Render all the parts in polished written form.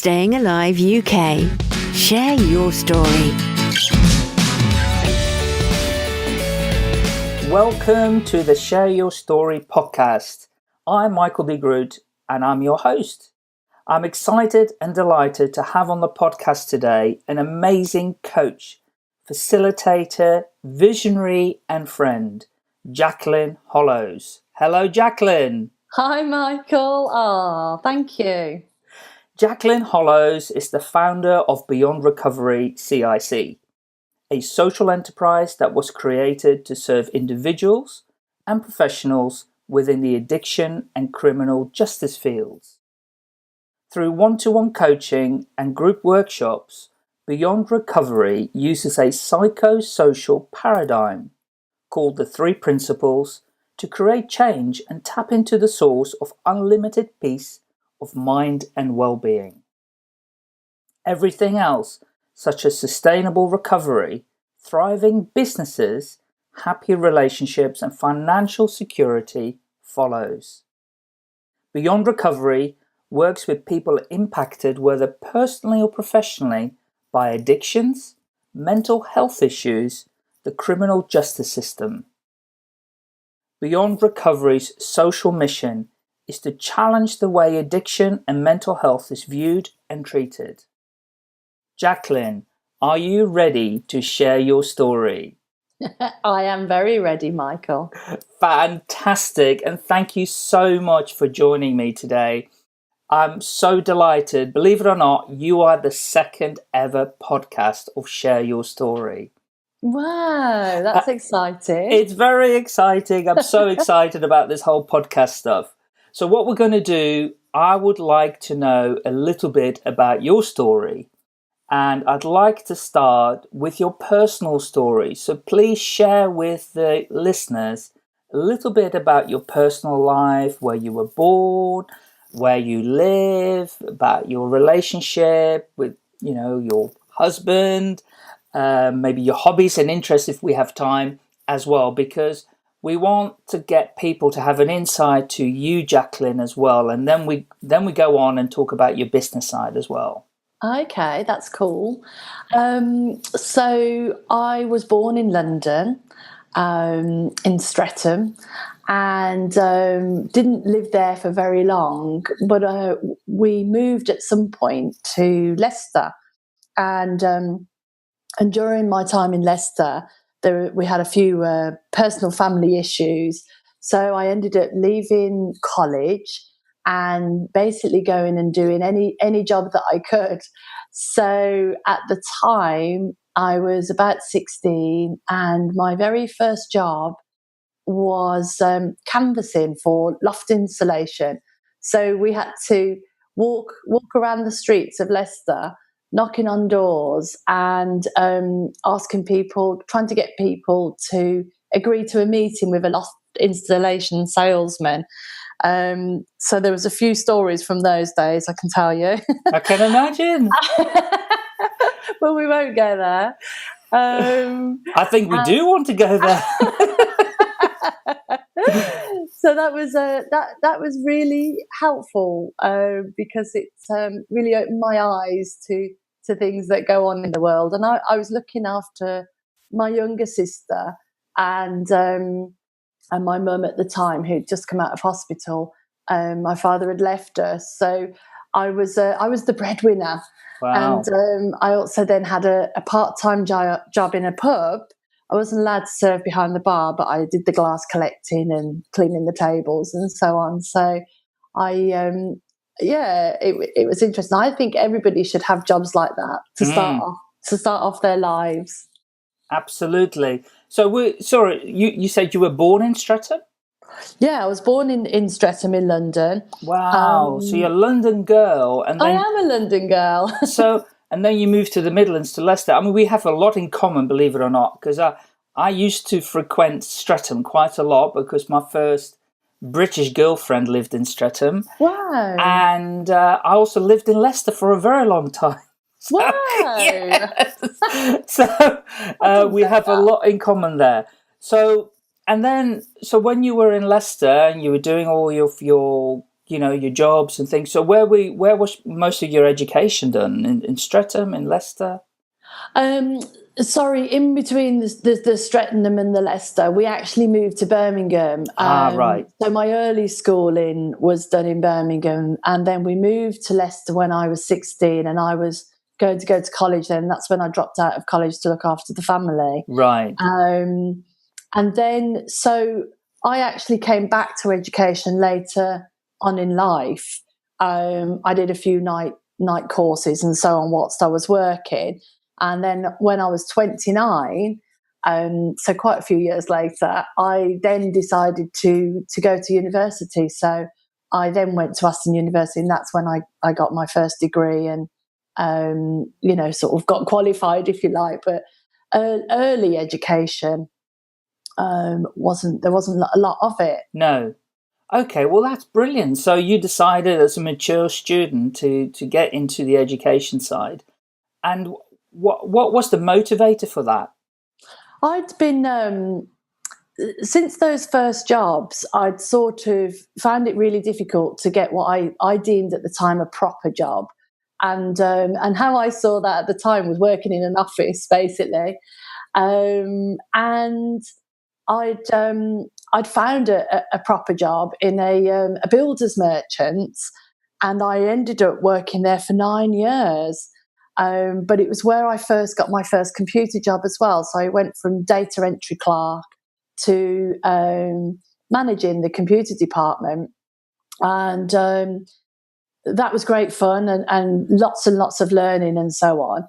Staying Alive UK. Share your story. Welcome to the Share Your Story podcast. I'm Michael D. Groot and I'm your host. I'm excited and delighted to have on the podcast today an amazing coach, facilitator, visionary and friend, Jacqueline Hollows. Hello, Jacqueline. Hi, Michael. Thank you. Jacqueline Hollows is the founder of Beyond Recovery CIC, a social enterprise that was created to serve individuals and professionals within the addiction and criminal justice fields. Through one-to-one coaching and group workshops, Beyond Recovery uses a psychosocial paradigm called the 3 principles to create change and tap into the source of unlimited peace of mind and well-being. Everything else, such as sustainable recovery, thriving businesses, happy relationships, and financial security, follows. Beyond Recovery works with people impacted, whether personally or professionally, by addictions, mental health issues, the criminal justice system. Beyond Recovery's social mission is to challenge the way addiction and mental health is viewed and treated. Jacqueline, are you ready to share your story? I am very ready, Michael. Fantastic, and thank you so much for joining me today. I'm so delighted. Believe it or not, you are the second ever podcast of Share Your Story. Wow, that's exciting. It's very exciting. I'm so excited about this whole podcast stuff. So what we're going to do, I would like to know a little bit about your story. And I'd like to start with your personal story. So please share with the listeners a little bit about your personal life, where you were born, where you live, about your relationship with, your husband, maybe your hobbies and interests if we have time as well, because we want to get people to have an insight to you, Jacqueline, as well. And then we go on and talk about your business side as well. Okay, that's cool. So I was born in London, in Streatham, and didn't live there for very long. But we moved at some point to Leicester, and during my time in Leicester, we had a few personal family issues. So I ended up leaving college and basically going and doing any job that I could. So at the time, I was about 16, and my very first job was canvassing for loft insulation. So we had to walk around the streets of Leicester, knocking on doors and asking people, trying to get people to agree to a meeting with a loft installation salesman. So there was a few stories from those days, I can tell you. I can imagine. But we won't go there. I think we do want to go there. So that was really helpful because it's really opened my eyes to things that go on in the world. And I was looking after my younger sister and my mum at the time, who'd just come out of hospital. My father had left us, so I was the breadwinner. Wow. And I also then had a part-time job in a pub. I wasn't allowed to serve behind the bar, but I did the glass collecting and cleaning the tables and so on. So it was interesting. I think everybody should have jobs like that to start off their lives. Absolutely. So you said you were born in Streatham? Yeah, I was born in Streatham in London. Wow. So you're a London girl. And then, I am a London girl. And then you moved to the Midlands, to Leicester. I mean, we have a lot in common, believe it or not, because I used to frequent Streatham quite a lot because my first British girlfriend lived in Streatham. Wow. And I also lived in Leicester for a very long time. So, wow. Yes. So we have a lot in common there. So when you were in Leicester and you were doing all your your jobs and things. So where was most of your education done? In Streatham, in Leicester? Sorry, in between the Streatham and the Leicester, we actually moved to Birmingham. Right. So my early schooling was done in Birmingham, and then we moved to Leicester when I was 16, and I was going to go to college then. That's when I dropped out of college to look after the family. Right. And then, so I actually came back to education later on in life. I did a few night courses and so on whilst I was working. And then when I was 29, so quite a few years later, I then decided to go to university. So I then went to Aston University, and that's when I got my first degree and, sort of got qualified, if you like. But early education, there wasn't a lot of it. No. Okay, well, that's brilliant. So you decided as a mature student to get into the education side. And what was the motivator for that? I'd been, since those first jobs, I'd sort of found it really difficult to get what I deemed at the time a proper job. And how I saw that at the time was working in an office, basically. And I'd found a proper job in a builder's merchant, and I ended up working there for 9 years. But it was where I first got my first computer job as well. So I went from data entry clerk to managing the computer department. And that was great fun and lots of learning and so on.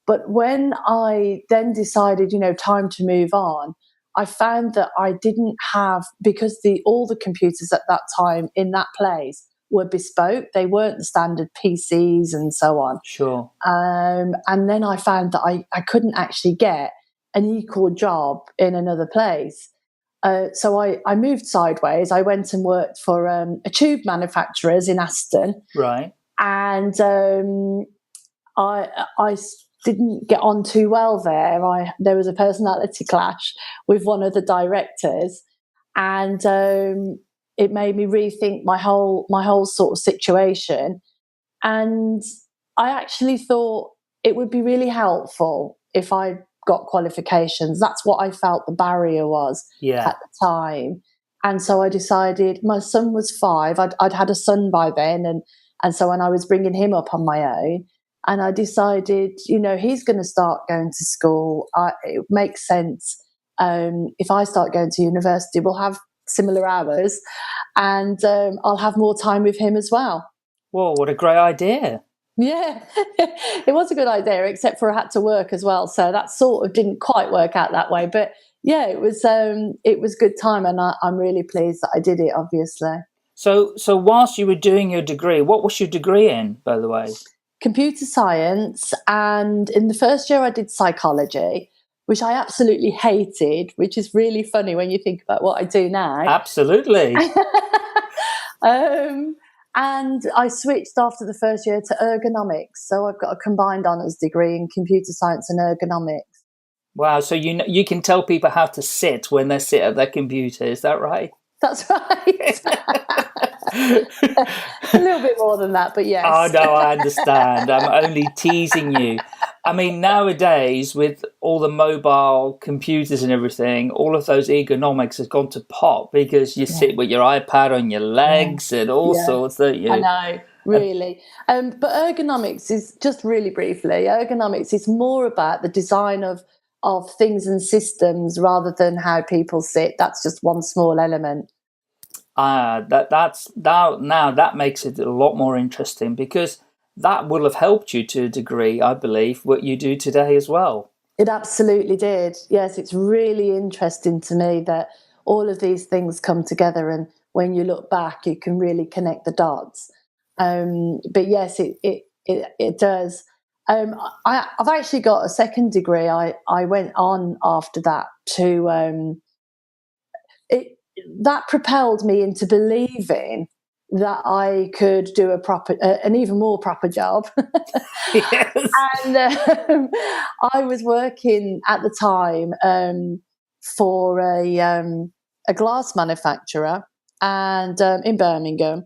But when I then decided, time to move on, I found that I didn't have, because all the computers at that time in that place were bespoke. They weren't the standard PCs and so on. Sure. And then I found that I couldn't actually get an equal job in another place. So I moved sideways. I went and worked for a tube manufacturers in Aston. Right. And I didn't get on too well there. There was a personality clash with one of the directors, and it made me rethink my whole sort of situation. And I actually thought it would be really helpful if I got qualifications. That's what I felt the barrier was at the time. And so I decided, my son was 5. I'd had a son by then, and so when I was bringing him up on my own, and I decided, he's going to start going to school. It makes sense. If I start going to university, we'll have similar hours, and I'll have more time with him as well. Whoa, what a great idea. Yeah, it was a good idea, except for I had to work as well. So that sort of didn't quite work out that way. But yeah, it was good time, and I'm really pleased that I did it, obviously. So whilst you were doing your degree, what was your degree in, by the way? Computer science. And in the first year I did psychology, which I absolutely hated, which is really funny when you think about what I do now. Absolutely. And I switched after the first year to ergonomics. So I've got a combined honours degree in computer science and ergonomics. Wow, so you can tell people how to sit when they sit at their computer, is that right? That's right. A little bit more than that, but yes. Oh, no, I understand. I'm only teasing you. I mean, nowadays, with all the mobile computers and everything, all of those ergonomics has gone to pot, because you sit with your iPad on your legs and all sorts, don't you? I know, really. But ergonomics is, just really briefly, ergonomics is more about the design of things and systems rather than how people sit. That's just one small element. That makes it a lot more interesting, because that will have helped you to a degree, I believe, what you do today as well. It absolutely did. Yes, it's really interesting to me that all of these things come together, and when you look back, you can really connect the dots. But yes, it does. I've actually got a second degree. I went on after that to that propelled me into believing that I could do an even more proper job. Yes. And I was working at the time for a glass manufacturer, and in Birmingham.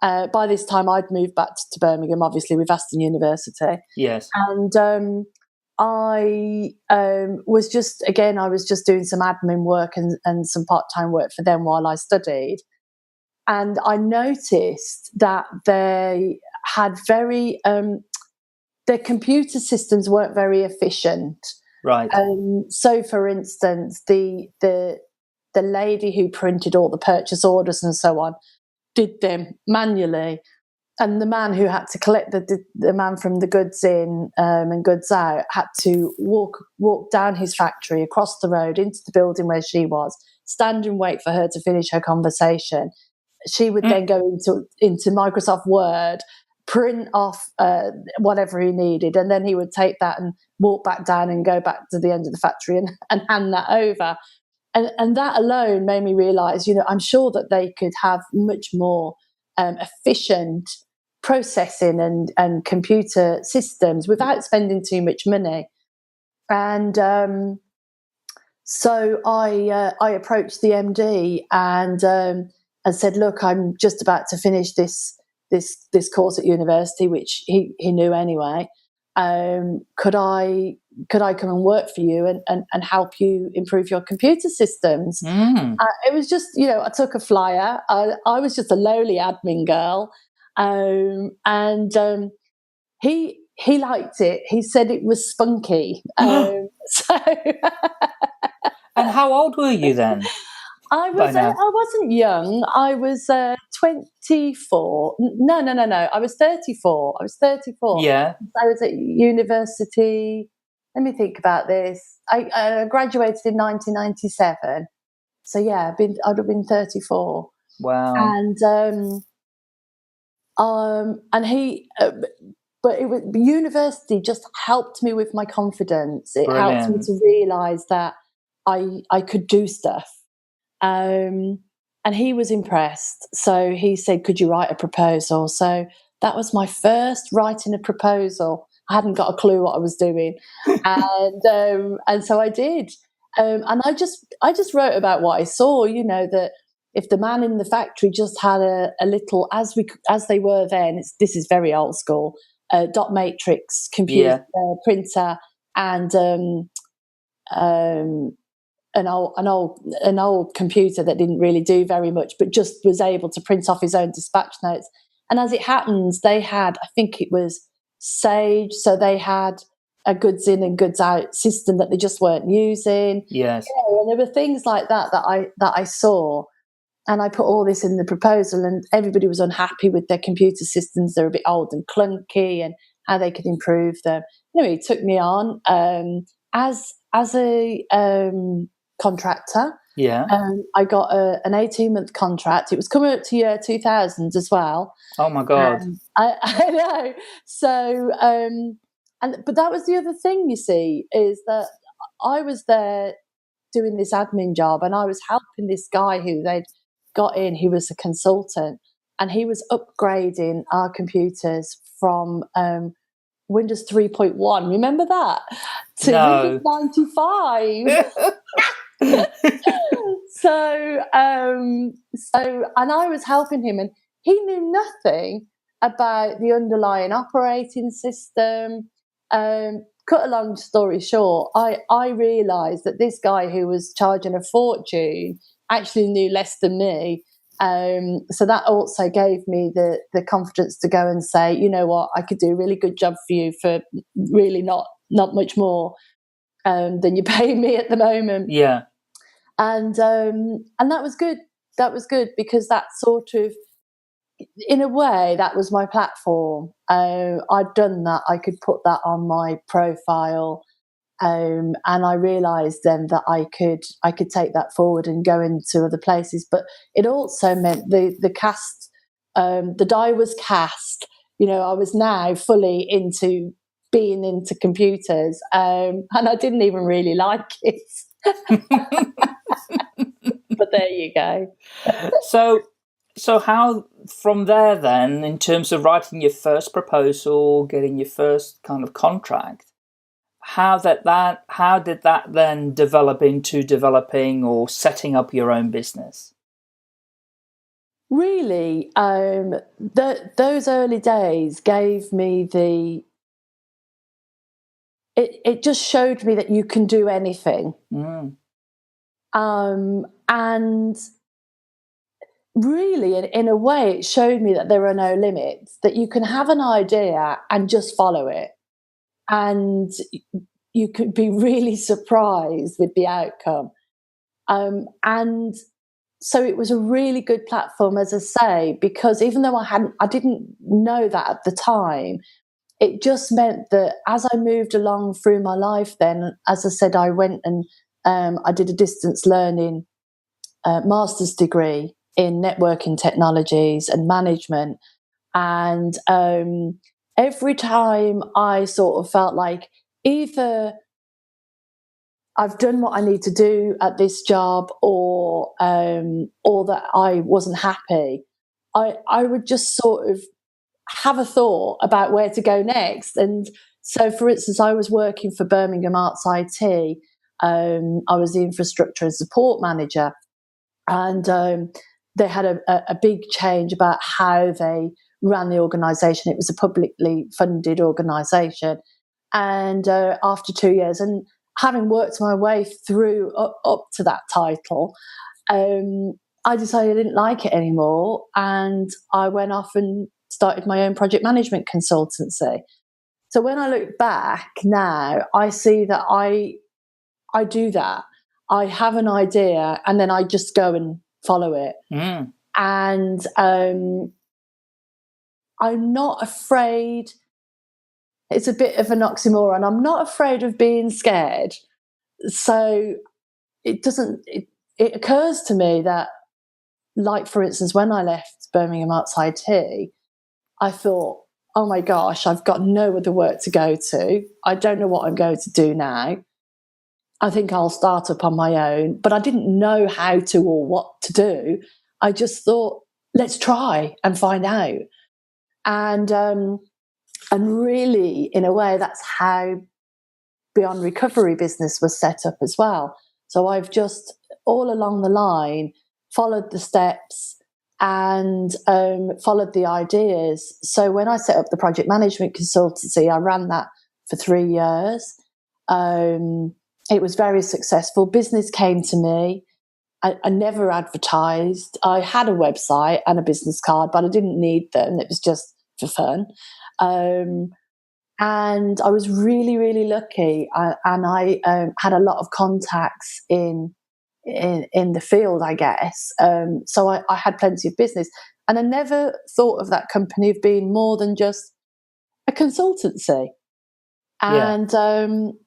By this time, I'd moved back to Birmingham, obviously, with Aston University. Yes. And I was just doing some admin work and some part-time work for them while I studied. And I noticed that they had their computer systems weren't very efficient. Right. So, for instance, the lady who printed all the purchase orders and so on did them manually, and the man who had to collect the man from the goods in and goods out had to walk down his factory, across the road into the building where she was, stand and wait for her to finish her conversation. She would then go into Microsoft Word, print off whatever he needed, and then he would take that and walk back down and go back to the end of the factory and hand that over. And that alone made me realise, I'm sure that they could have much more efficient processing and computer systems without spending too much money. And so I approached the MD and said, look, I'm just about to finish this course at university, which he knew anyway. Could I come and work for you and help you improve your computer systems? It was just, I took a flyer. I was just a lowly admin girl. And he liked it. He said it was spunky. So And how old were you then? I wasn't young. I was 24. No. I was 34. Yeah. I was at university. Let me think about this. I graduated in 1997. So yeah, I'd have been 34. Wow. And he, but it was university just helped me with my confidence. It helped me to realise that I could do stuff. And he was impressed. So he said, could you write a proposal? So that was my first writing a proposal. I hadn't got a clue what I was doing. And so I did. And I just wrote about what I saw, that if the man in the factory just had a little, as they were then, this is very old school, dot matrix computer printer and an old computer that didn't really do very much, but just was able to print off his own dispatch notes. And as it happens, they had, I think it was Sage, so they had a goods in and goods out system that they just weren't using. Yes. And there were things like that I saw, and I put all this in the proposal, and everybody was unhappy with their computer systems. They're a bit old and clunky, and how they could improve them. Anyway, he took me on as a contractor. Yeah. I got an 18-month contract. It was coming up to year 2000 as well. Oh my God. I know. So, but that was the other thing, you see, is that I was there doing this admin job, and I was helping this guy who they'd got in. He was a consultant, and he was upgrading our computers from Windows 3.1. Remember that? To Windows 95. So, and I was helping him, and he knew nothing about the underlying operating system. Cut a long story short, I realised that this guy who was charging a fortune actually knew less than me. So that also gave me the confidence to go and say, you know what, I could do a really good job for you for really not much more than you're paying me at the moment. Yeah. And that was good. That was good because that sort of, in a way, that was my platform. I'd done that. I could put that on my profile. And I realised then that I could take that forward and go into other places. But it also meant the cast, the die was cast. I was now fully into being into computers, and I didn't even really like it. But there you go. So how from there then, in terms of writing your first proposal, getting your first kind of contract, how did that then develop into developing or setting up your own business? Really, those early days gave me it just showed me that you can do anything. And really, in a way, it showed me that there are no limits, that you can have an idea and just follow it. And you could be really surprised with the outcome. And so it was a really good platform, as I say, because even though I didn't know that at the time, it just meant that as I moved along through my life, then, as I said, I went and I did a distance learning master's degree in networking technologies and management. And every time I sort of felt like either I've done what I need to do at this job, or that I wasn't happy, I would just sort of have a thought about where to go next. And so, for instance, I was working for Birmingham Arts IT. I was the infrastructure and support manager, and they had a big change about how they ran the organisation. It was a publicly funded organisation, and after 2 years, and having worked my way through up to that title, I decided I didn't like it anymore, and I went off and started my own project management consultancy. So when I look back now, I see that I do that. I have an idea and then I just go and follow it. And I'm not afraid. It's a bit of an oxymoron. I'm not afraid of being scared. So it occurs to me that, like, for instance, when I left Birmingham Arts IT, I thought, oh my gosh, I've got no other work to go to. I don't know what I'm going to do now. I think I'll start up on my own, but I didn't know how to or what to do. I just thought, let's try and find out. And really, in a way, that's how Beyond Recovery business was set up as well. So I've just, all along the line, followed the steps and followed the ideas. So when I set up the project management consultancy, I ran that for 3 years. It was very successful. Business came to me. I never advertised. I had a website and a business card, but I didn't need them. It was just for fun. And I was really, really lucky. And I had a lot of contacts in the field, I guess. So I had plenty of business. And I never thought of that company of being more than just a consultancy. And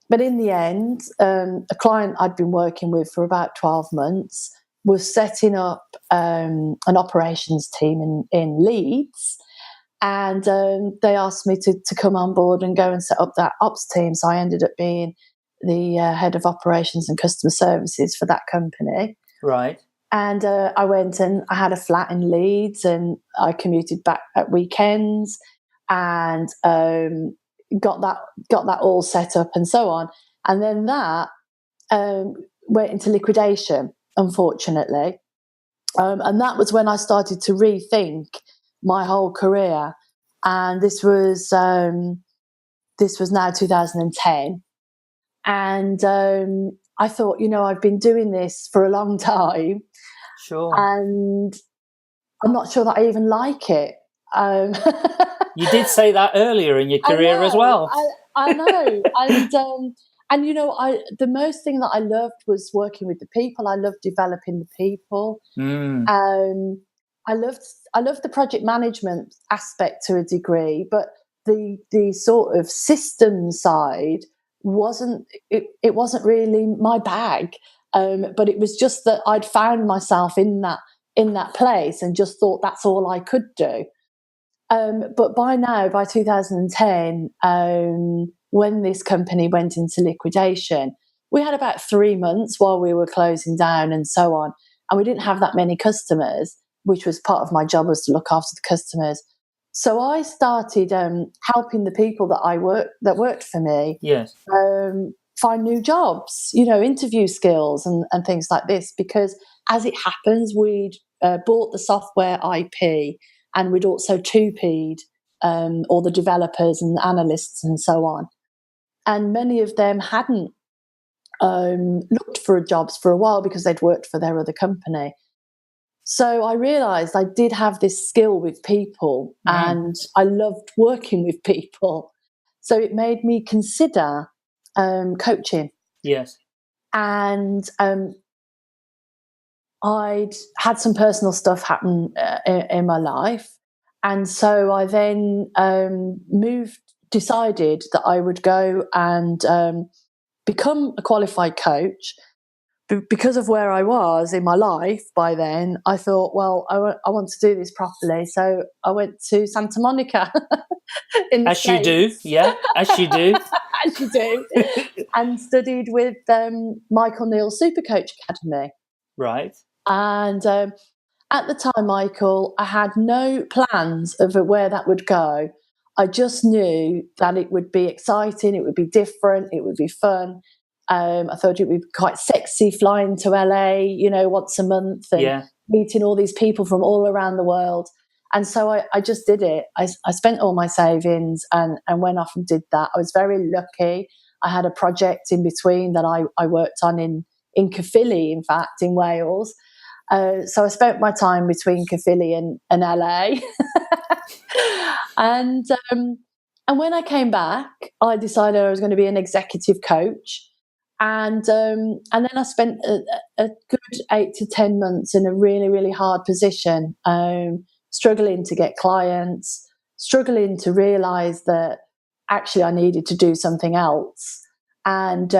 but in the end, a client I'd been working with for about 12 months was setting up an operations team in Leeds. And they asked me to come on board and go and set up that ops team. So I ended up being the head of operations and customer services for that company. Right. And I went and I had a flat in Leeds, and I commuted back at weekends, and got that all set up and so on. And then that went into liquidation, unfortunately. And that was when I started to rethink my whole career. And this was now 2010. And I thought, I've been doing this for a long time. Sure. And I'm not sure that I even like it. You did say that earlier in your career as well. I know. And the most thing that I loved was working with the people. I loved developing the people. I loved the project management aspect to a degree, but the sort of system side wasn't really my bag. But it was just that I'd found myself in that place and just thought that's all I could do. But by 2010, when this company went into liquidation, we had about 3 months while we were closing down and so on. And we didn't have that many customers, which was part of my job, was to look after the customers. So I started helping the people that worked for me find new jobs, interview skills and things like this, because as it happens, we'd bought the software IP, and we'd also 2P'd all the developers and analysts and so on. And many of them hadn't looked for jobs for a while because they'd worked for their other company. So I realised I did have this skill with people, and I loved working with people. So it made me consider coaching. Yes. And I'd had some personal stuff happen in my life. And so I then decided that I would go and become a qualified coach. Because of where I was in my life by then, I thought, well, I want to do this properly. So I went to Santa Monica. As you do, yeah, as you do. As you do. And studied with Michael Neal's Super Coach Academy. Right. And at the time, Michael, I had no plans of where that would go. I just knew that it would be exciting, it would be different, it would be fun. I thought it would be quite sexy flying to LA, once a month and meeting all these people from all around the world. And so I just did it. I spent all my savings and went off and did that. I was very lucky. I had a project in between that I worked on in Caerphilly, in fact, in Wales. So I spent my time between Caerphilly and LA. And when I came back, I decided I was going to be an executive coach. And then I spent a good 8 to 10 months in a really, really hard position, struggling to get clients, struggling to realise that actually I needed to do something else. And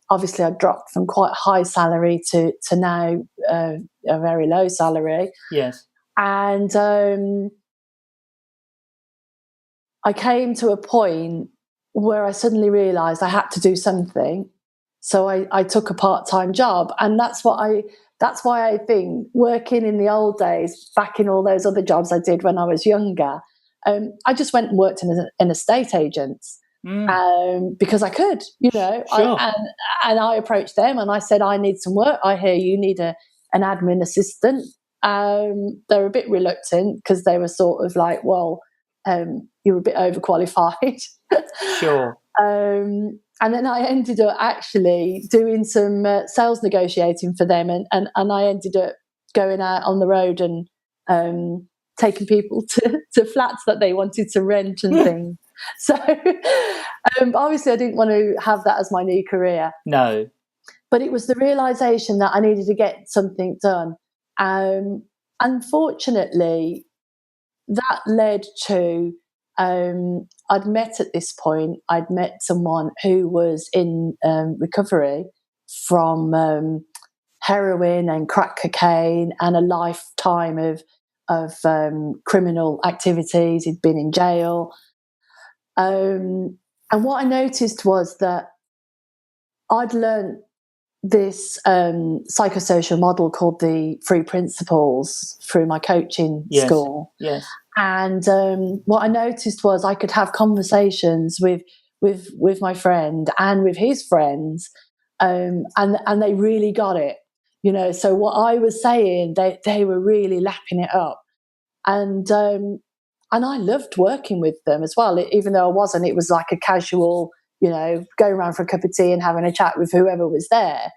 obviously I dropped from quite a high salary to now a very low salary. Yes. And I came to a point where I suddenly realised I had to do something. So I took a part-time job, and that's why I think working in the old days, back in all those other jobs I did when I was younger, I just went and worked in an estate agents because I could, Sure. and I approached them and I said, I need some work. I hear you need an admin assistant. They're a bit reluctant because they were sort of like, well, you're a bit overqualified. Sure. And then I ended up actually doing some sales negotiating for them, and I ended up going out on the road and taking people to flats that they wanted to rent and things. So obviously I didn't want to have that as my new career. No. But it was the realisation that I needed to get something done. Unfortunately, that led to I'd met someone who was in recovery from heroin and crack cocaine and a lifetime of criminal activities. He'd been in jail. And what I noticed was that I'd learned this psychosocial model called the 3 principles through my coaching school. Yes. And what I noticed was I could have conversations with my friend and with his friends, and they really got it. So what I was saying, they were really lapping it up, and I loved working with them as well. Even though I wasn't, it was like a casual, going around for a cup of tea and having a chat with whoever was there.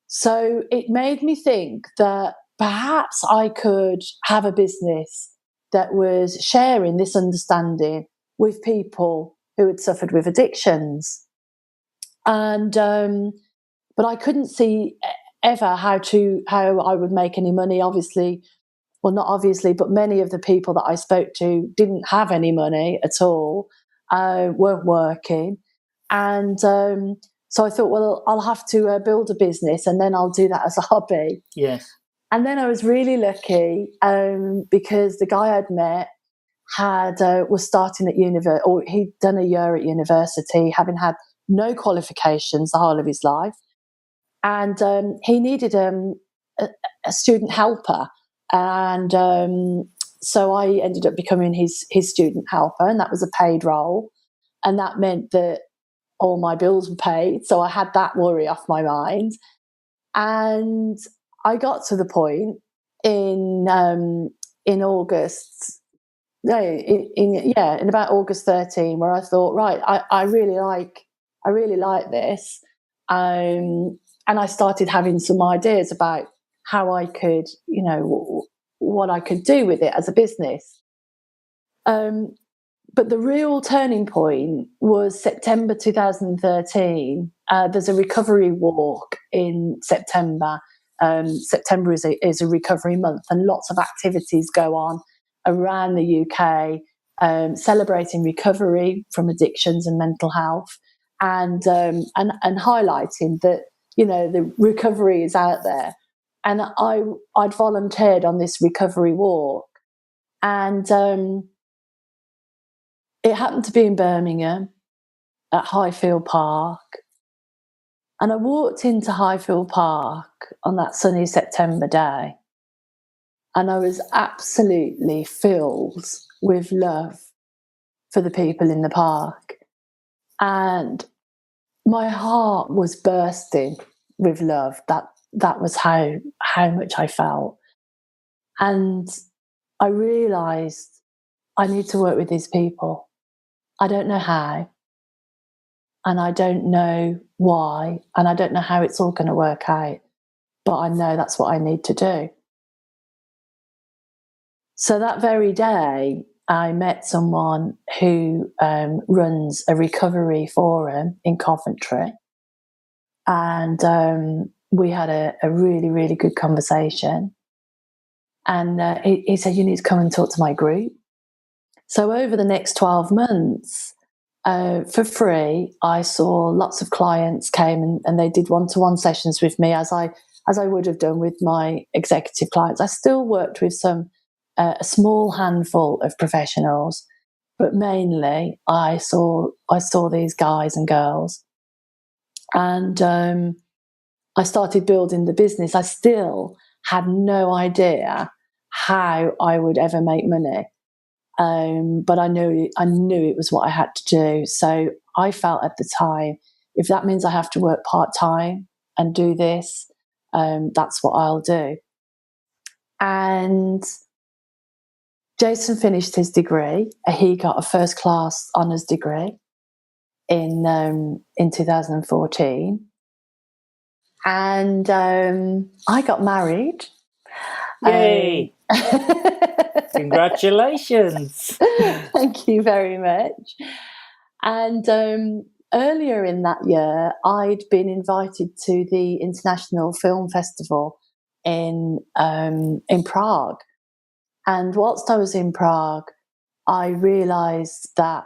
So it made me think that perhaps I could have a business that was sharing this understanding with people who had suffered with addictions. And but I couldn't see ever how I would make any money. Obviously, well, not obviously, but many of the people that I spoke to didn't have any money at all, weren't working. And so I thought, well, I'll have to build a business, and then I'll do that as a hobby. Yes. And then I was really lucky because the guy I'd met was starting at university, or he'd done a year at university, having had no qualifications the whole of his life. And he needed a student helper. And so I ended up becoming his student helper, and that was a paid role. And that meant that all my bills were paid. So I had that worry off my mind. And I got to the point in August. No, in about August 13, where I thought, right, I really like this, and I started having some ideas about how I could, what I could do with it as a business. But the real turning point was September 2013. There's a recovery walk in September. September is a recovery month, and lots of activities go on around the UK, celebrating recovery from addictions and mental health, and highlighting that the recovery is out there. And I'd volunteered on this recovery walk, and it happened to be in Birmingham at Highfield Park. And I walked into Highfield Park on that sunny September day, and I was absolutely filled with love for the people in the park. And my heart was bursting with love. That was how much I felt. And I realised I need to work with these people. I don't know how, and I don't know why, and I don't know how it's all going to work out, but I know that's what I need to do. So that very day, I met someone who runs a recovery forum in Coventry, and we had a really, really good conversation. And he said, you need to come and talk to my group. So over the next 12 months, for free, I saw lots of clients came and they did one-to-one sessions with me, as I would have done with my executive clients. I still worked with a small handful of professionals, but mainly I saw these guys and girls, and I started building the business. I still had no idea how I would ever make money. But I knew it was what I had to do. So I felt at the time, if that means I have to work part-time and do this, that's what I'll do. And Jason finished his degree. He got a first-class honours degree in 2014. And I got married. Yay! Congratulations. Thank you very much. And earlier in that year, I'd been invited to the International Film Festival in Prague. And whilst I was in Prague, I realised that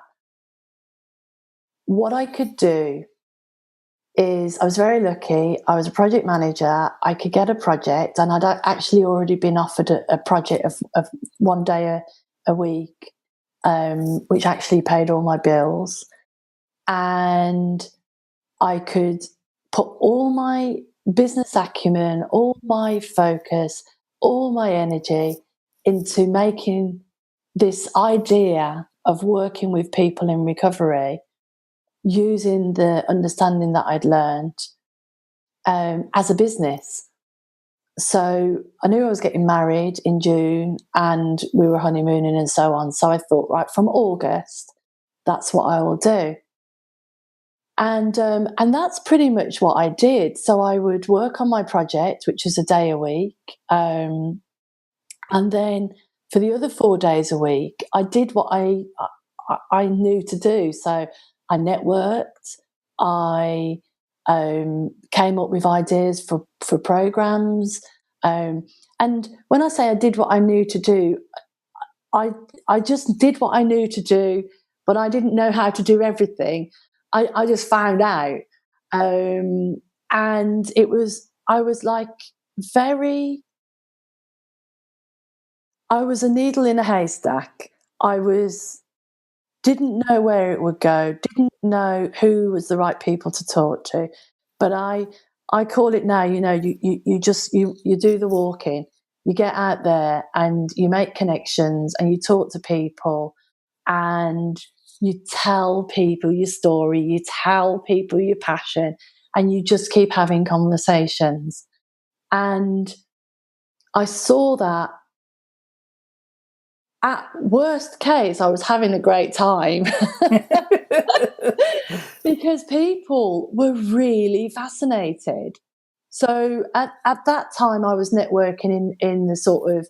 what I could do is, I was very lucky. I was a project manager. I could get a project, and I'd actually already been offered a project of 1 day a week, which actually paid all my bills. And I could put all my business acumen, all my focus, all my energy into making this idea of working with people in recovery, using the understanding that I'd learned as a business. So I knew I was getting married in June, and we were honeymooning and so on. So I thought, right, from August, that's what I will do. And that's pretty much what I did. So I would work on my project, which was a day a week. And then for the other 4 days a week, I did what I knew to do. So I networked. I came up with ideas for programs. And when I say I did what I knew to do, I just did what I knew to do, but I didn't know how to do everything. I just found out. And I was like I was a needle in a haystack. Didn't know where it would go, didn't know who was the right people to talk to. But I call it now, you do the walking, you get out there and you make connections and you talk to people and you tell people your story, you tell people your passion, and you just keep having conversations. And I saw that at worst case, I was having a great time because people were really fascinated. So at that time, I was networking in the sort of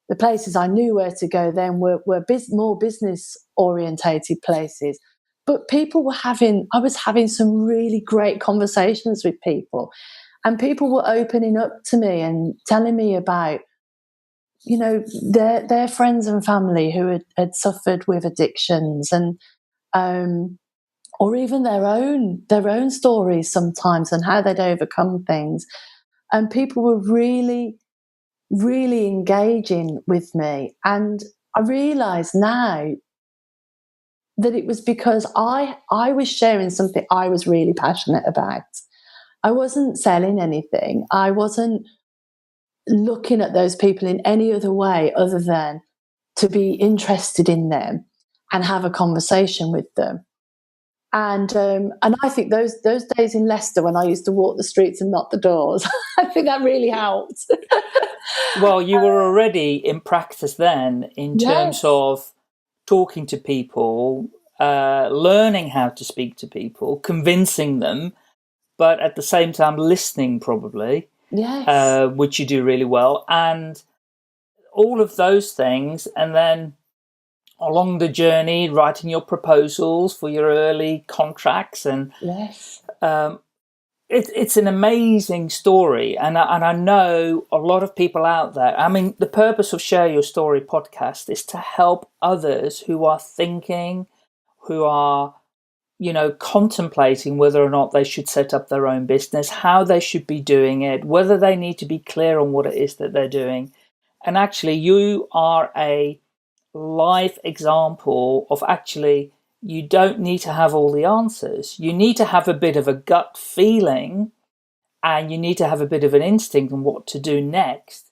the places I knew where to go then were more business orientated places. But I was having some really great conversations with people, and people were opening up to me and telling me about, their friends and family who had suffered with addictions, and or even their own stories sometimes, and how they'd overcome things. And people were really, really engaging with me. And I realise now that it was because I was sharing something I was really passionate about. I wasn't selling anything. I wasn't looking at those people in any other way other than to be interested in them and have a conversation with them. And I think those days in Leicester when I used to walk the streets and knock the doors, I think that really helped. Well, you were already in practice then in terms Yes. of talking to people, learning how to speak to people, convincing them, but at the same time listening probably, Yes. which you do really well. And all of those things. And then along the journey, writing your proposals for your early contracts. And Yes. it's an amazing story. And I know a lot of people out there. I mean, the purpose of Share Your Story podcast is to help others who are thinking, who are, contemplating whether or not they should set up their own business, how they should be doing it, whether they need to be clear on what it is that they're doing. And actually, you are a life example of actually, you don't need to have all the answers. You need to have a bit of a gut feeling, and you need to have a bit of an instinct on what to do next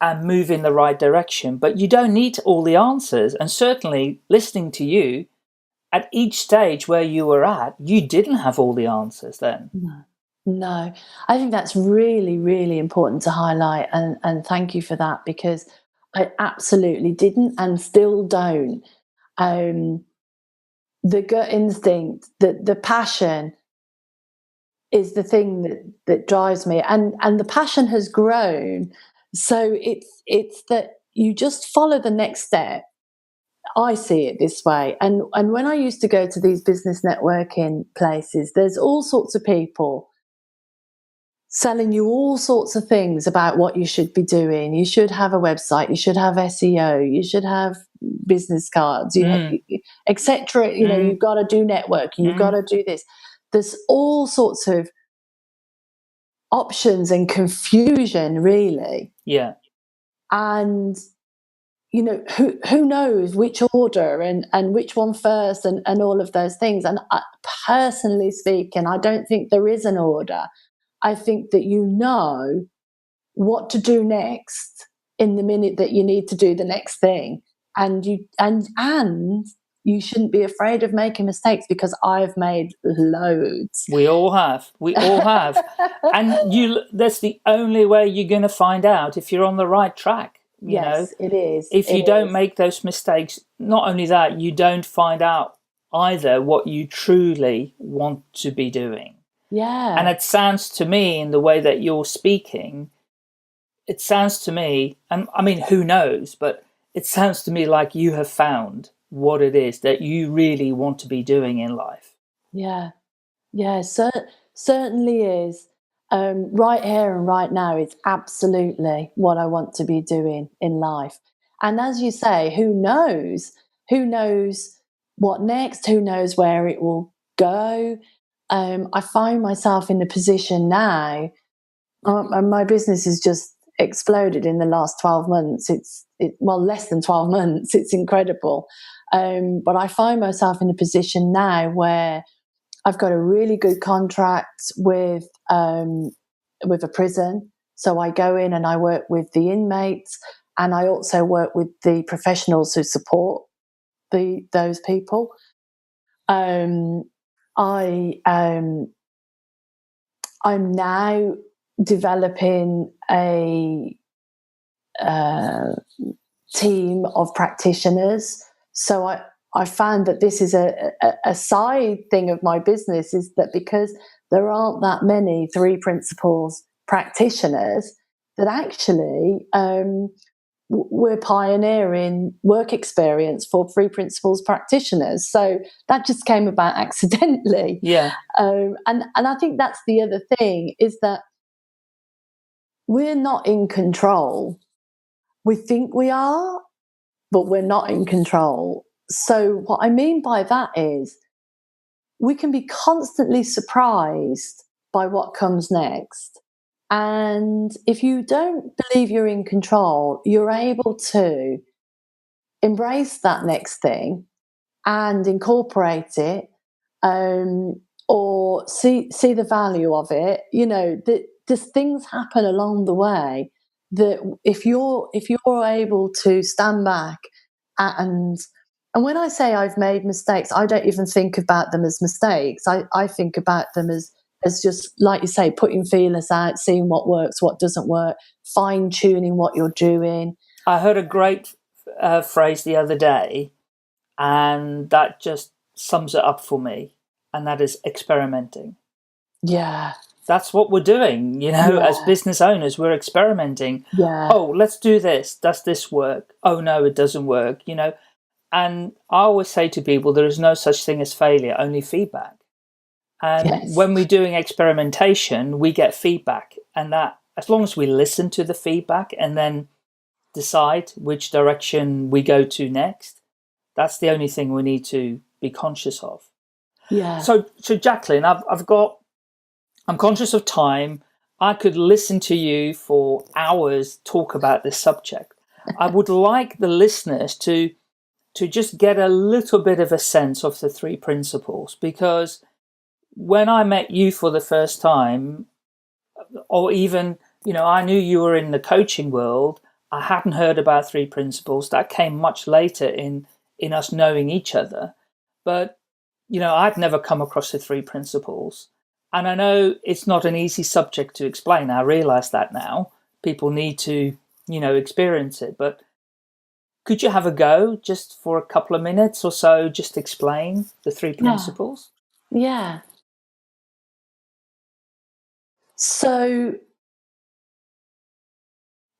and move in the right direction. But you don't need all the answers. And certainly listening to you, at each stage where you were at, you didn't have all the answers then. No, I think that's really, really important to highlight, and thank you for that, because I absolutely didn't and still don't. Um, the gut instinct, the passion is the thing that drives me, and the passion has grown. So it's that you just follow the next step. I see it this way, and when I used to go to these business networking places, there's all sorts of people selling you all sorts of things about what you should be doing. You should have a website, you should have SEO, you should have business cards, etc. You've got to do networking, you've got to do this. There's all sorts of options and confusion, really. Yeah. And who knows which order and which one first, and all of those things. And personally speaking, I don't think there is an order. I think that you know what to do next in the minute that you need to do the next thing, and you shouldn't be afraid of making mistakes, because I've made loads. We all have. And that's the only way you're going to find out if you're on the right track. Yes, it is. If you don't make those mistakes, not only that, you don't find out either what you truly want to be doing. Yeah. And it sounds to me, in the way that you're speaking, it sounds to me, and I mean, who knows, but it sounds to me like you have found what it is that you really want to be doing in life. Yeah. Yeah, certainly is. Right here and right now is absolutely what I want to be doing in life. And as you say, who knows? Who knows what next? Who knows where it will go? I find myself in a position now, and my business has just exploded in the last 12 months. Well, less than 12 months. It's incredible. But I find myself in a position now where I've got a really good contract with a prison. So I go in and I work with the inmates, and I also work with the professionals who support those people. I'm now developing team of practitioners. So I found that this is a side thing of my business, is that because there aren't that many 3 principles practitioners, that actually we're pioneering work experience for 3 principles practitioners. So that just came about accidentally. Yeah. And I think that's the other thing, is that we're not in control. We think we are, but we're not in control. So what I mean by that is we can be constantly surprised by what comes next. And if you don't believe you're in control, you're able to embrace that next thing and incorporate it, or see the value of it. You know, that just things happen along the way that if you're able to stand back and when I say I've made mistakes, I don't even think about them as mistakes. I think about them as just, like you say, putting feelers out, seeing what works, what doesn't work, fine tuning what you're doing. I heard a great phrase the other day, and that just sums it up for me, and that is experimenting. Yeah. That's what we're doing, as business owners. We're experimenting. Yeah. Oh, let's do this. Does this work? Oh, no, it doesn't work, And I always say to people, there is no such thing as failure, only feedback. And when we're doing experimentation, we get feedback. And that, as long as we listen to the feedback and then decide which direction we go to next, that's the only thing we need to be conscious of. Yeah. So Jacqueline, I'm conscious of time. I could listen to you for hours talk about this subject. I would like the listeners to just get a little bit of a sense of the 3 principles, because when I met you for the first time, or even, I knew you were in the coaching world, I hadn't heard about 3 principles. That came much later in us knowing each other. But, I'd never come across the 3 principles. And I know it's not an easy subject to explain. I realize that now. People need to, experience it. But could you have a go just for a couple of minutes or so, just explain the 3 principles? Yeah. So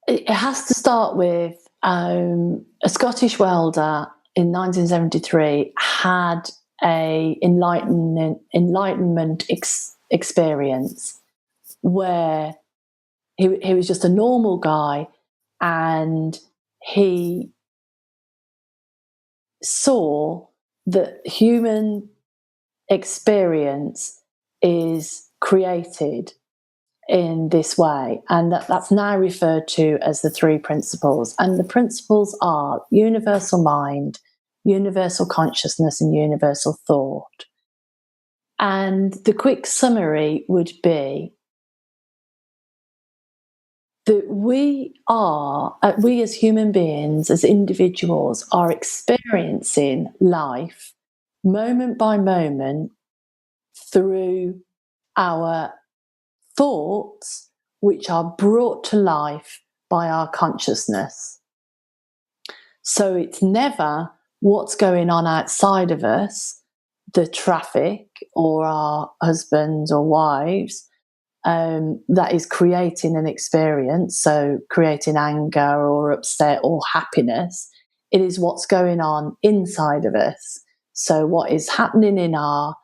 it has to start with a Scottish welder in 1973 had a enlightenment experience where he was just a normal guy, and he saw that human experience is created in this way, and that's now referred to as the 3 principles. And the principles are universal mind, universal consciousness, and universal thought. And the quick summary would be that we as human beings, as individuals, are experiencing life moment by moment through our thoughts, which are brought to life by our consciousness. So it's never what's going on outside of us, the traffic or our husbands or wives, that is creating an experience, so creating anger or upset or happiness. It is what's going on inside of us. So what is happening in our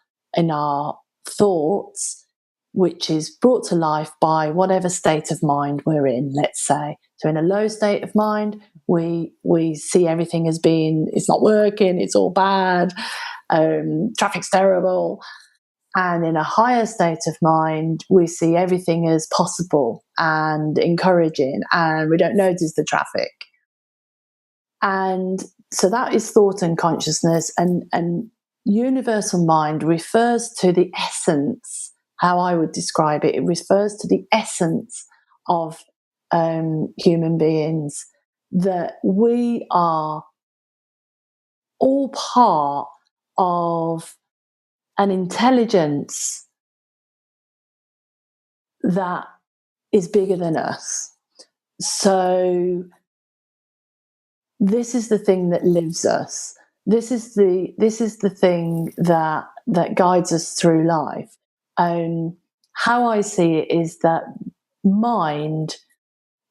thoughts, which is brought to life by whatever state of mind we're in, let's say. So in a low state of mind, we see everything as being, it's not working, it's all bad, traffic's terrible. And in a higher state of mind, we see everything as possible and encouraging, and we don't notice the traffic. And so that is thought and consciousness, and universal mind refers to the essence, how I would describe it. It refers to the essence of human beings, that we are all part of an intelligence that is bigger than us. So this is the thing that lives us. This is the thing that guides us through life. How I see it is that mind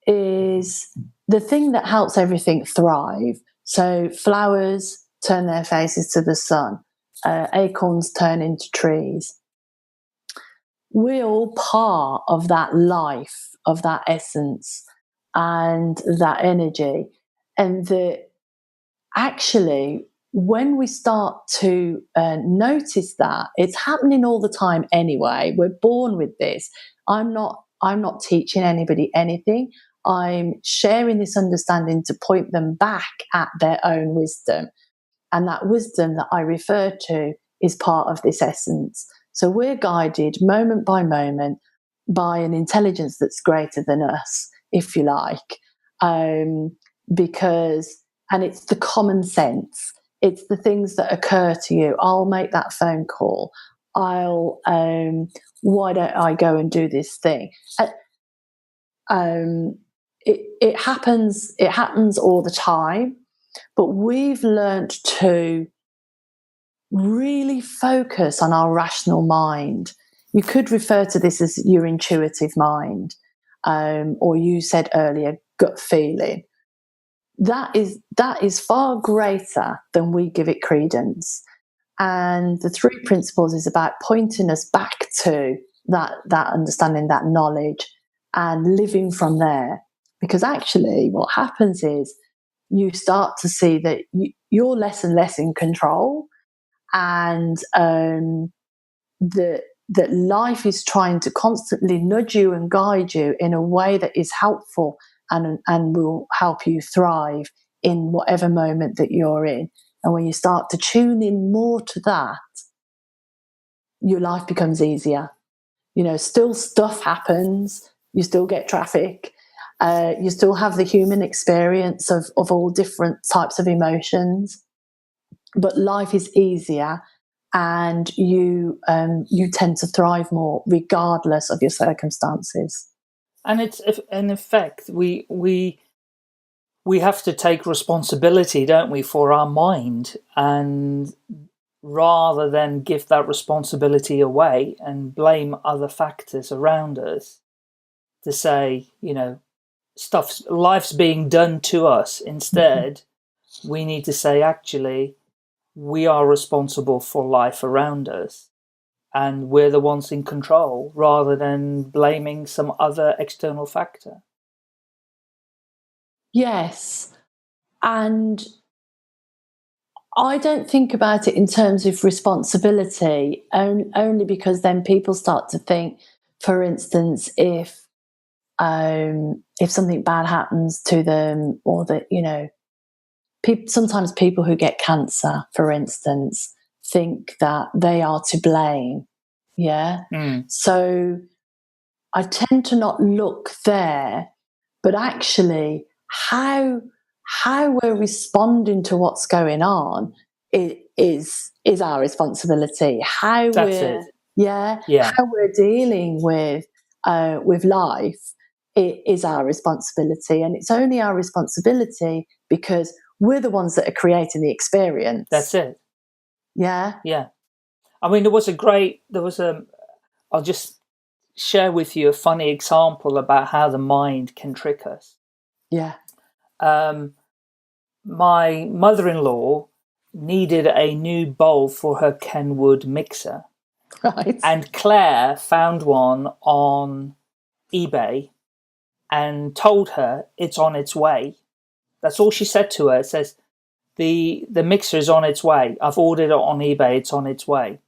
is the thing that helps everything thrive. So flowers turn their faces to the sun, acorns turn into trees. We're all part of that life, of that essence, and that energy. And that actually, when we start to notice that, it's happening all the time anyway. We're born with this. I'm not teaching anybody anything. I'm sharing this understanding to point them back at their own wisdom. And that wisdom that I refer to is part of this essence. So we're guided moment by moment by an intelligence that's greater than us, if you like, because, and it's the common sense. It's the things that occur to you. I'll make that phone call. Why don't I go and do this thing? It happens all the time, but we've learned to really focus on our rational mind. You could refer to this as your intuitive mind, or you said earlier, gut feeling. That is far greater than we give it credence. And the 3 principles is about pointing us back to that understanding, that knowledge, and living from there. Because actually what happens is you start to see that you're less and less in control, and that life is trying to constantly nudge you and guide you in a way that is helpful and will help you thrive in whatever moment that you're in. And when you start to tune in more to that, your life becomes easier. Still stuff happens. You still get traffic. You still have the human experience of all different types of emotions. But life is easier, and you tend to thrive more regardless of your circumstances. And it's, in effect, we have to take responsibility, don't we, for our mind, and rather than give that responsibility away and blame other factors around us, to say, life's being done to us. Instead, we need to say, actually, we are responsible for life around us, and we're the ones in control, rather than blaming some other external factor. Yes. And I don't think about it in terms of responsibility, only because then people start to think, for instance, if something bad happens to them, or that, sometimes people who get cancer, for instance, think that they are to blame. Yeah. So I tend to not look there, but actually how we're responding to what's going on is our responsibility. How we're dealing with life, it is our responsibility. And it's only our responsibility because we're the ones that are creating the experience. That's it. Yeah. Yeah. I mean, I'll just share with you a funny example about how the mind can trick us. Yeah. My mother-in-law needed a new bowl for her Kenwood mixer. Right. And Claire found one on eBay and told her it's on its way. That's all she said to her. It says, the mixer is on its way. I've ordered it on eBay. It's on its way.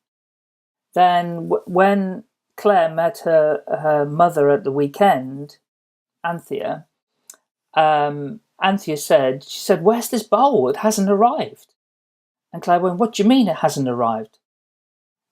Then when Claire met her mother at the weekend, Anthea said, where's this bowl? It hasn't arrived. And Claire went, what do you mean it hasn't arrived?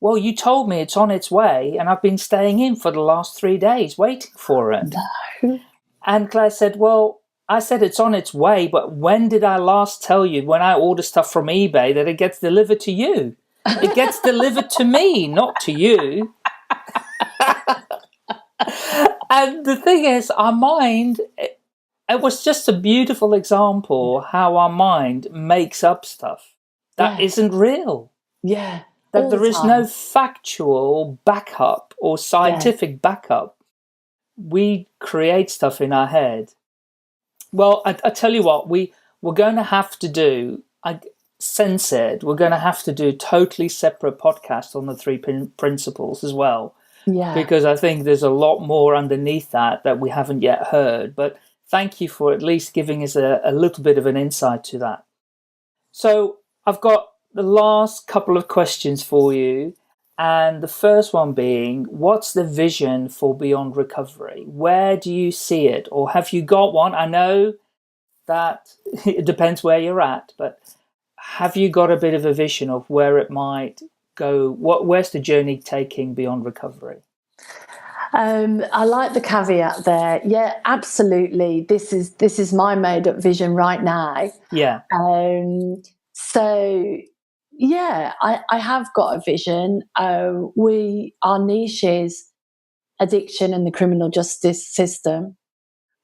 Well, you told me it's on its way, and I've been staying in for the last 3 days waiting for it. No. And Claire said, well, I said it's on its way, but when did I last tell you, when I order stuff from eBay, that it gets delivered to you? It gets delivered to me, not to you. And the thing is, our mind, it was just a beautiful example how our mind makes up stuff that Yeah, isn't real. yeah, That all the there is no time. factual backup or Yeah, scientific backup. We create stuff in our head. Well, I tell you what, we're going to have to do. I censored. We're going to have to do totally separate podcast on the three principles as well, yeah. because I think there's a lot more underneath that we haven't yet heard. But thank you for at least giving us a little bit of an insight to that. So I've got the last couple of questions for you. And the first one being, what's the vision for Beyond Recovery? Where do you see it? Or have you got one? I know that it depends where you're at, but have you got a bit of a vision of where it might go? Where's the journey taking Beyond Recovery? I like the caveat there. Yeah, absolutely. This is my made up vision right now. Yeah. So yeah, I have got a vision. Our niche is addiction and the criminal justice system,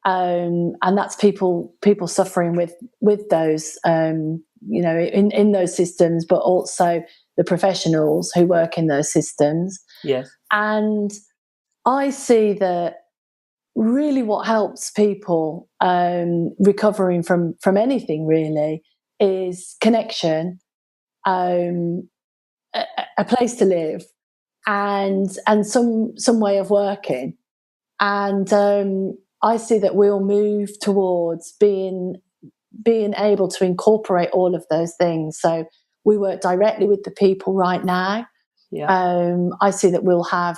and that's people suffering with those, in those systems, but also the professionals who work in those systems. Yes. And I see that really what helps people recovering from anything really is connection, um, a place to live, and some way of working. And I see that we'll move towards being able to incorporate all of those things. So we work directly with the people right now. Yeah. I see that we'll have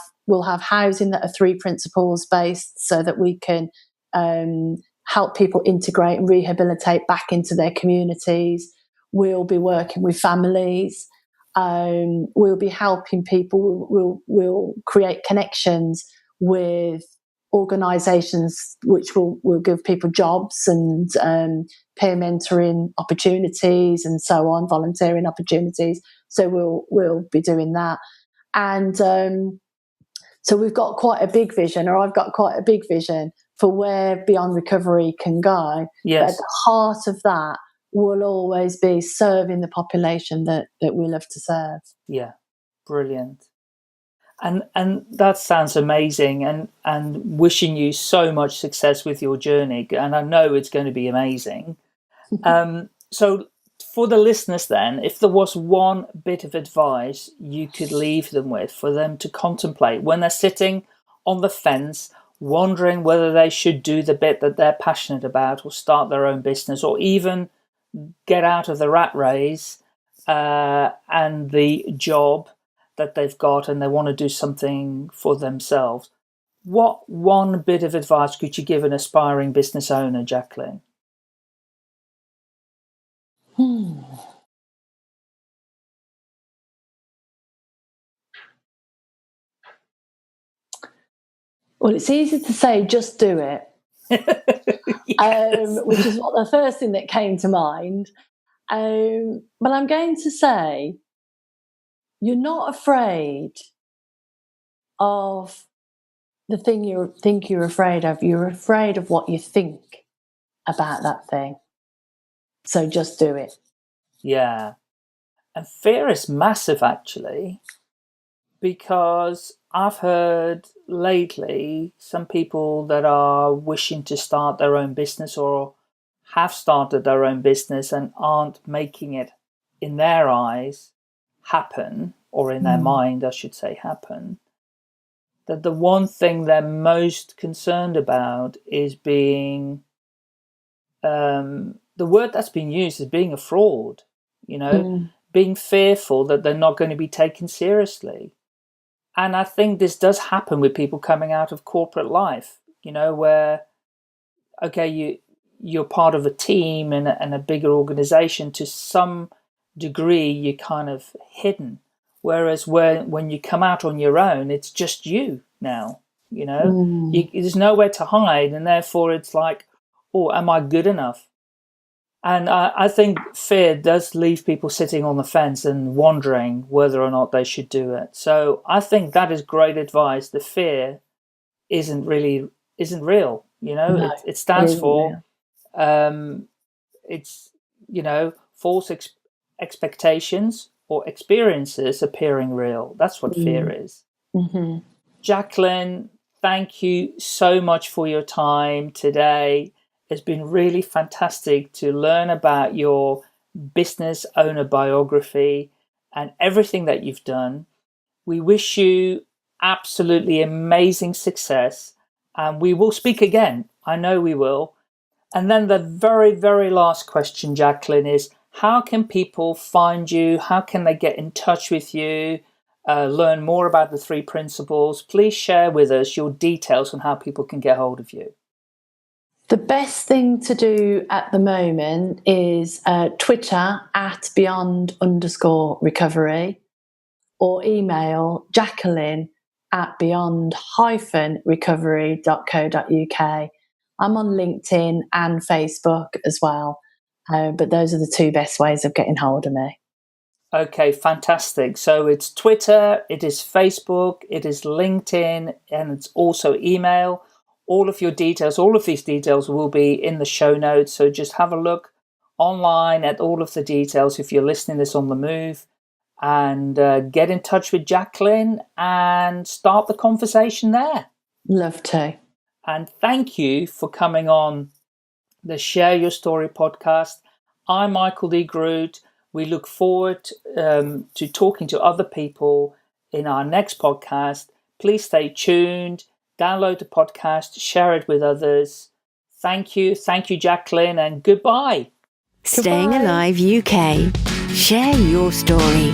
housing that are three principles based, so that we can help people integrate and rehabilitate back into their communities. We'll be working with families. We'll be helping people. We'll create connections with organisations which will give people jobs and peer mentoring opportunities and so on, volunteering opportunities. So we'll be doing that. And so we've got quite a big vision, or I've got quite a big vision for where Beyond Recovery can go. But at Yes. the heart of that will always be serving the population that we love to serve. Yeah. Brilliant. And that sounds amazing, and wishing you so much success with your journey. And I know it's going to be amazing. So for the listeners then, if there was one bit of advice you could leave them with for them to contemplate when they're sitting on the fence, wondering whether they should do the bit that they're passionate about or start their own business or even get out of the rat race and the job that they've got, and they want to do something for themselves, what one bit of advice could you give an aspiring business owner, Jacqueline? Well, it's easy to say, just do it, Yes. which is what the first thing that came to mind. But I'm going to say, you're not afraid of the thing you think you're afraid of. You're afraid of what you think about that thing. So just do it. Yeah. And fear is massive, actually, because I've heard lately some people that are wishing to start their own business or have started their own business and aren't making it, in their eyes, happen, or in their mind, I should say, happen. That the one thing they're most concerned about is being, the word that's been used is being a fraud, you know, being fearful that they're not going to be taken seriously. And I think this does happen with people coming out of corporate life, where, okay, you're part of a team and a bigger organization. To some degree, you're kind of hidden. Whereas when you come out on your own, it's just you now, there's nowhere to hide. And therefore it's like, oh, am I good enough? And I think fear does leave people sitting on the fence and wondering whether or not they should do it. So I think that is great advice. The fear isn't real. No, It it stands isn't for real. it's, false expectations or experiences appearing real. That's what fear is. Mm-hmm. Jacqueline, thank you so much for your time today. It's been really fantastic to learn about your business owner biography and everything that you've done. We wish you absolutely amazing success, and we will speak again. I know we will. And then the very, very last question, Jacqueline, is how can people find you? How can they get in touch with you? Learn more about the 3 principles? Please share with us your details on how people can get hold of you. The best thing to do at the moment is Twitter at beyond_recovery, or email Jacqueline at beyond-recovery.co.uk. I'm on LinkedIn and Facebook as well, but those are the 2 best ways of getting hold of me. Okay, fantastic. So it's Twitter, it is Facebook, it is LinkedIn, and it's also email. All of your details, all of these details will be in the show notes. So just have a look online at all of the details if you're listening this on the move, and get in touch with Jacqueline and start the conversation there. Love to. And thank you for coming on the Share Your Story podcast. I'm Michael D. Groot. We look forward to talking to other people in our next podcast. Please stay tuned, download the podcast, share it with others. Thank you, Jacqueline, and goodbye. Staying Goodbye. Alive UK. Share your story.